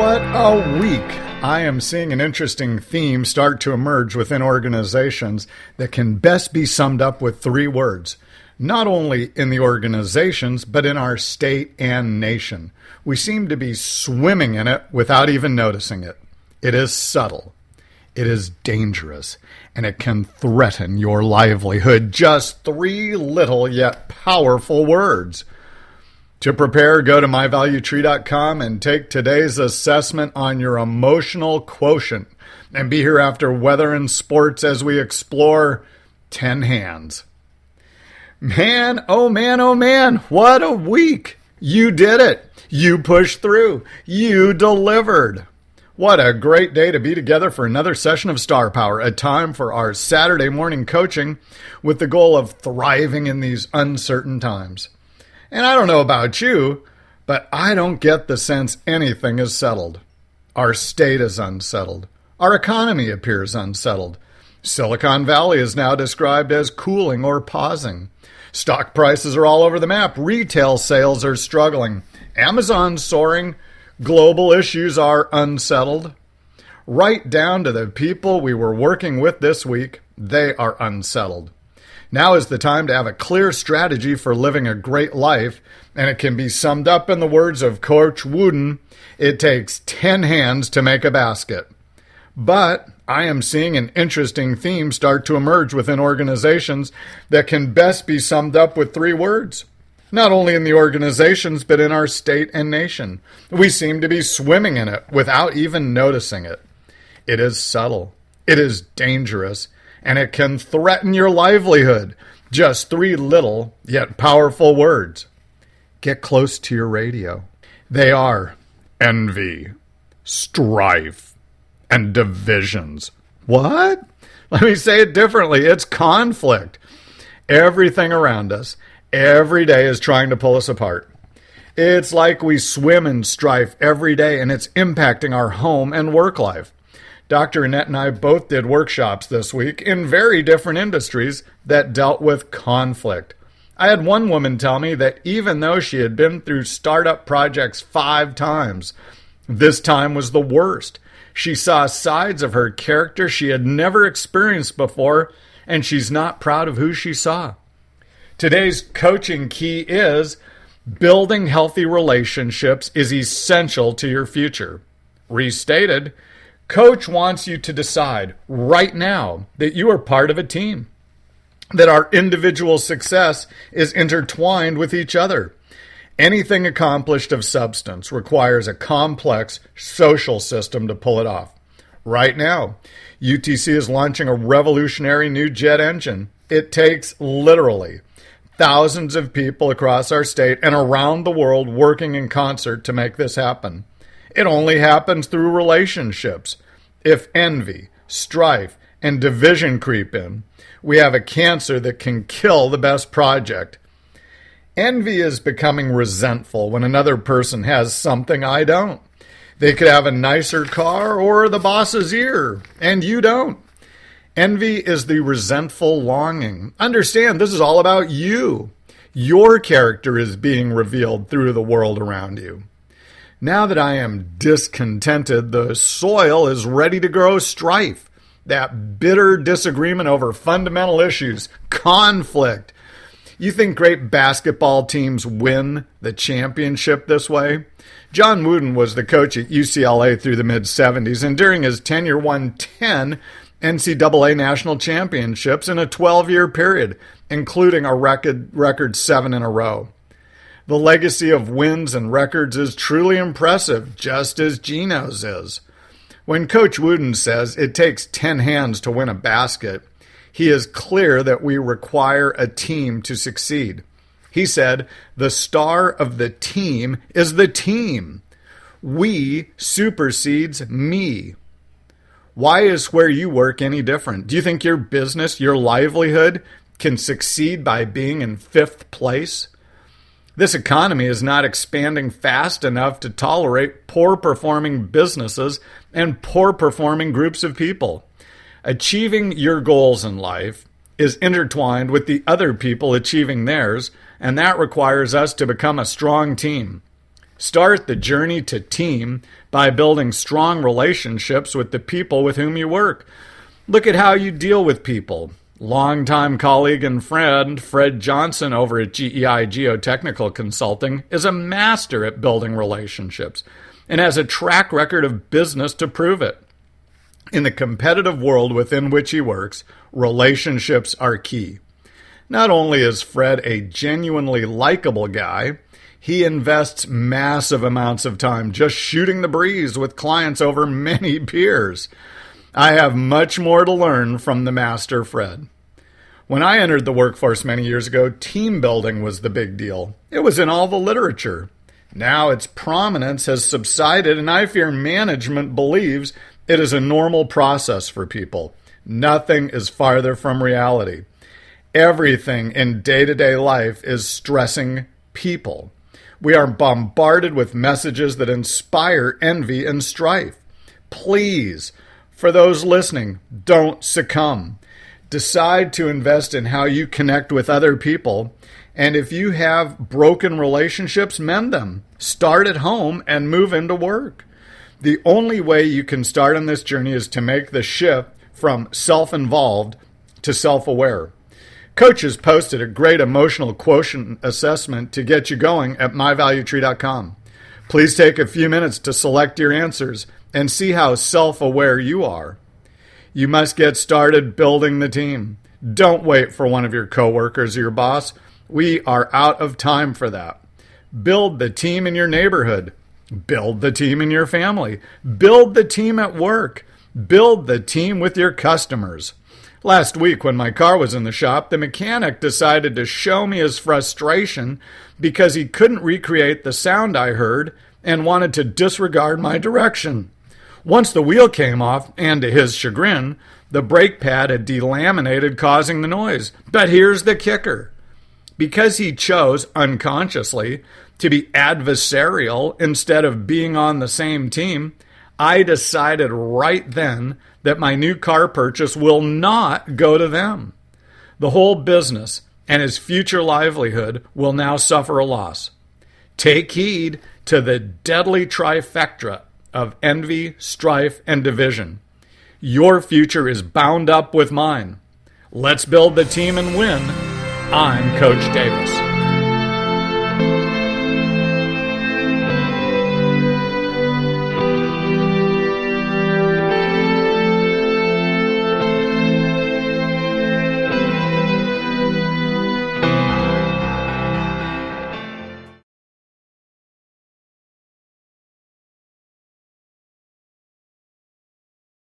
What a week! I am seeing an interesting theme start to emerge within organizations that can best be summed up with three words. Not only in the organizations, but in our state and nation. We seem to be swimming in it without even noticing it. It is subtle. It is dangerous. And it can threaten your livelihood. Just three little yet powerful words. To prepare, go to myvaluetree.com and take today's assessment on your emotional quotient. And be here after weather and sports as we explore 10 Hands. Man, oh man, what a week. You did it. You pushed through. You delivered. What a great day to be together for another session of Star Power, a time for our Saturday morning coaching with the goal of thriving in these uncertain times. And I don't know about you, but I don't get the sense anything is settled. Our state is unsettled. Our economy appears unsettled. Silicon Valley is now described as cooling or pausing. Stock prices are all over the map. Retail sales are struggling. Amazon's soaring. Global issues are unsettled. Right down to the people we were working with this week, they are unsettled. Now is the time to have a clear strategy for living a great life, and it can be summed up in the words of Coach Wooden, it takes 10 hands to make a basket. But I am seeing an interesting theme start to emerge within organizations that can best be summed up with three words. Not only in the organizations, but in our state and nation. We seem to be swimming in it without even noticing it. It is subtle. It is dangerous. And it can threaten your livelihood. Just three little yet powerful words. Get close to your radio. They are envy, strife, and divisions. What? Let me say it differently. It's conflict. Everything around us, every day is trying to pull us apart. It's like we swim in strife every day, and it's impacting our home and work life. Dr. Annette and I both did workshops this week in very different industries that dealt with conflict. I had one woman tell me that even though she had been through startup projects 5 times, this time was the worst. She saw sides of her character she had never experienced before, and she's not proud of who she saw. Today's coaching key is building healthy relationships is essential to your future. Restated, Coach wants you to decide right now that you are part of a team, that our individual success is intertwined with each other. Anything accomplished of substance requires a complex social system to pull it off. Right now, UTC is launching a revolutionary new jet engine. It takes literally thousands of people across our state and around the world working in concert to make this happen. It only happens through relationships. If envy, strife, and division creep in, we have a cancer that can kill the best project. Envy is becoming resentful when another person has something I don't. They could have a nicer car or the boss's ear, and you don't. Envy is the resentful longing. Understand, this is all about you. Your character is being revealed through the world around you. Now that I am discontented, the soil is ready to grow strife. That bitter disagreement over fundamental issues, conflict. You think great basketball teams win the championship this way? John Wooden was the coach at UCLA through the mid-'70s, and during his tenure won 10 NCAA national championships in a 12-year period, including a record 7 in a row. The legacy of wins and records is truly impressive, just as Gino's is. When Coach Wooden says it takes 10 hands to win a basket, he is clear that we require a team to succeed. He said, the star of the team is the team. We supersedes me. Why is where you work any different? Do you think your business, your livelihood, can succeed by being in 5th place? This economy is not expanding fast enough to tolerate poor-performing businesses and poor-performing groups of people. Achieving your goals in life is intertwined with the other people achieving theirs, and that requires us to become a strong team. Start the journey to team by building strong relationships with the people with whom you work. Look at how you deal with people. Longtime colleague and friend Fred Johnson over at GEI Geotechnical Consulting is a master at building relationships and has a track record of business to prove it. In the competitive world within which he works, relationships are key. Not only is Fred a genuinely likable guy, he invests massive amounts of time just shooting the breeze with clients over many peers. I have much more to learn from the master Fred. When I entered the workforce many years ago, team building was the big deal. It was in all the literature. Now its prominence has subsided, and I fear management believes it is a normal process for people. Nothing is farther from reality. Everything in day-to-day life is stressing people. We are bombarded with messages that inspire envy and strife. Please, for those listening, don't succumb. Decide to invest in how you connect with other people. And if you have broken relationships, mend them. Start at home and move into work. The only way you can start on this journey is to make the shift from self-involved to self-aware. Coaches posted a great emotional quotient assessment to get you going at myvaluetree.com. Please take a few minutes to select your answers and see how self-aware you are. You must get started building the team. Don't wait for one of your coworkers or your boss. We are out of time for that. Build the team in your neighborhood. Build the team in your family. Build the team at work. Build the team with your customers. Last week, when my car was in the shop, the mechanic decided to show me his frustration because he couldn't recreate the sound I heard and wanted to disregard my direction. Once the wheel came off, and to his chagrin, the brake pad had delaminated, causing the noise. But here's the kicker. Because he chose, unconsciously, to be adversarial instead of being on the same team, I decided right then that my new car purchase will not go to them. The whole business and his future livelihood will now suffer a loss. Take heed to the deadly trifecta of envy, strife, and division. Your future is bound up with mine. Let's build the team and win. I'm Coach Davis.